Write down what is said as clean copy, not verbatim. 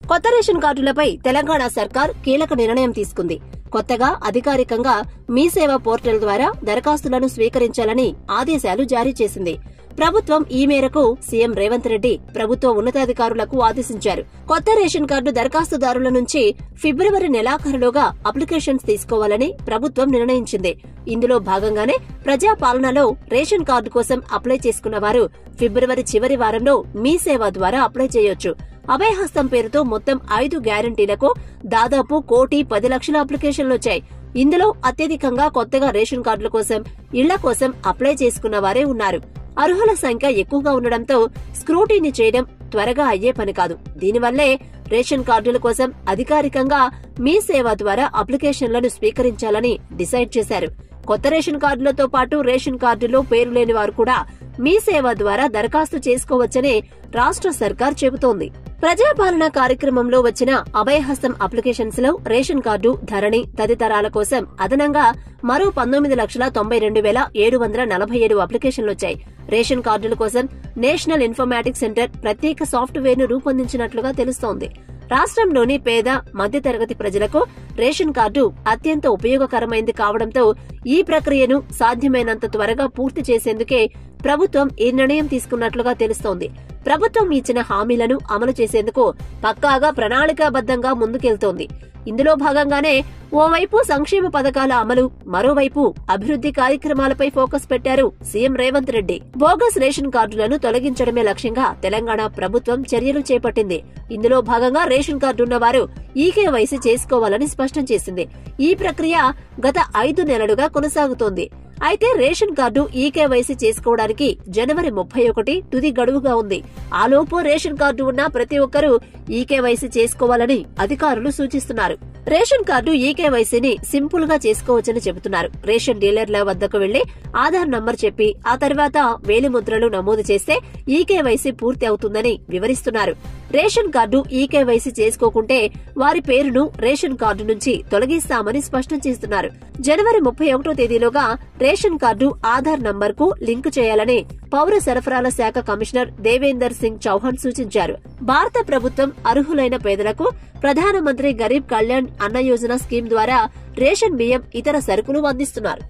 కొత్త రేషన్ కార్డులపై తెలంగాణ సర్కార్ కీలక నిర్ణయం తీసుకుంది. కొత్తగా అధికారికంగా మీ సేవ పోర్టల్ ద్వారా దరఖాస్తులను స్వీకరించాలని ఆదేశాలు జారీ చేసింది. ప్రభుత్వం ఈ మేరకు సీఎం రేవంత్ రెడ్డి ప్రభుత్వ ఉన్నతాధికారులకు ఆదేశించారు. కొత్త రేషన్ కార్డు దరఖాస్తుదారుల నుంచి ఫిబ్రవరి నెలాఖరులోగా అప్లికేషన్స్ తీసుకోవాలని ప్రభుత్వం నిర్ణయించింది. ఇందులో భాగంగానే ప్రజాపాలనలో రేషన్ కార్డు కోసం అప్లై చేసుకున్న వారు ఫిబ్రవరి చివరి వారంలో మీ సేవ ద్వారా అప్లై చేయొచ్చు. అభయహస్తం పేరుతో మొత్తం 5 గ్యారంటీలకు దాదాపు 1,10,00,000 అప్లికేషన్లొచ్చాయి. ఇందులో అత్యధికంగా కొత్తగా రేషన్ కార్డుల కోసం, ఇళ్ల కోసం అప్లై చేసుకున్న వారే ఉన్నారు. అర్హుల సంఖ్య ఎక్కువగా ఉండడంతో స్క్రూటీని చేయడం త్వరగా అయ్యే పని కాదు. దీనివల్లే రేషన్ కార్డుల కోసం అధికారికంగా మీ సేవ ద్వారా అప్లికేషన్లను స్వీకరించాలని డిసైడ్ చేశారు. కొత్త రేషన్ కార్డులతో పాటు రేషన్ కార్డులో పేరు లేని వారు కూడా మీ సేవ ద్వారా దరఖాస్తు చేసుకోవచ్చని రాష్ట్ర సర్కార్ చెబుతోంది. ప్రజాపాలన కార్యక్రమంలో వచ్చిన అభయహస్తం అప్లికేషన్స్ లో రేషన్ కార్డు, ధరణి తదితరాల కోసం అదనంగా మరో 19,92,747 అప్లికేషన్లొచ్చాయి. రేషన్ కార్డుల కోసం నేషనల్ ఇన్ఫర్మాటిక్స్ సెంటర్ ప్రత్యేక సాఫ్ట్వేర్ ను రూపొందించినట్లుగా తెలుస్తోంది. రాష్ట్రంలోని పేద, మధ్యతరగతి ప్రజలకు రేషన్ కార్డు అత్యంత ఉపయోగకరమైంది కావడంతో ఈ ప్రక్రియను సాధ్యమైనంత త్వరగా పూర్తి చేసేందుకే ప్రభుత్వం ఈ నిర్ణయం తీసుకున్నట్లుగా తెలుస్తోంది. ప్రభుత్వం ఇచ్చిన హామీలను అమలు చేసేందుకు పక్కాగా ప్రణాళికాబద్దంగా ముందుకెళ్తోంది. ఇందులో భాగంగానే ఓవైపు సంక్షేమ పథకాల అమలు, మరోవైపు అభివృద్ధి కార్యక్రమాలపై ఫోకస్ పెట్టారు CM Revanth Reddy. Bogus ration కార్డులను తొలగించడమే లక్ష్యంగా తెలంగాణ ప్రభుత్వం చర్యలు చేపట్టింది. ఇందులో భాగంగా రేషన్ కార్డున్న వారు ఈకేవైసీ చేసుకోవాలని స్పష్టం చేసింది. ఈ ప్రక్రియ గత 5 నెలలుగా కొనసాగుతోంది. అయితే రేషన్ కార్డు ఈకేవైసీ చేసుకోవడానికి జనవరి 31 తుది గడువుగా ఉంది. ఆలోపు రేషన్ కార్డు ఉన్న ప్రతి ఒక్కరూ ఈకేవైసీ చేసుకోవాలని అధికారులు సూచిస్తున్నారు. రేషన్ కార్డు ఈకేవైసీని సింపుల్ గా చేసుకోవచ్చని చెబుతున్నారు. రేషన్ డీలర్ల వద్దకు వెళ్లి ఆధార్ నంబర్ చెప్పి ఆ తర్వాత వేలిముద్రలు నమోదు చేస్తే ఈకేవైసీ పూర్తి అవుతుందని వివరిస్తున్నారు. రేషన్ కార్డు ఈకేవైసీ చేసుకోకుంటే వారి పేరును రేషన్ కార్డు నుంచి తొలగిస్తామని స్పష్టం చేస్తున్నారు. జనవరి 31వ తేదీలోగా రేషన్ కార్డు ఆధార్ నంబర్ కు లింకు చేయాలని పౌర సరఫరాల శాఖ కమిషనర్ దేవేందర్ సింగ్ చౌహాన్ సూచించారు. భారత ప్రభుత్వం అర్హులైన పేదలకు ప్రధానమంత్రి గరీబ్ కళ్యాణ్ అన్న యోజన స్కీమ్ ద్వారా రేషన్ బియ్యం, ఇతర సరుకులు అందిస్తున్నారు.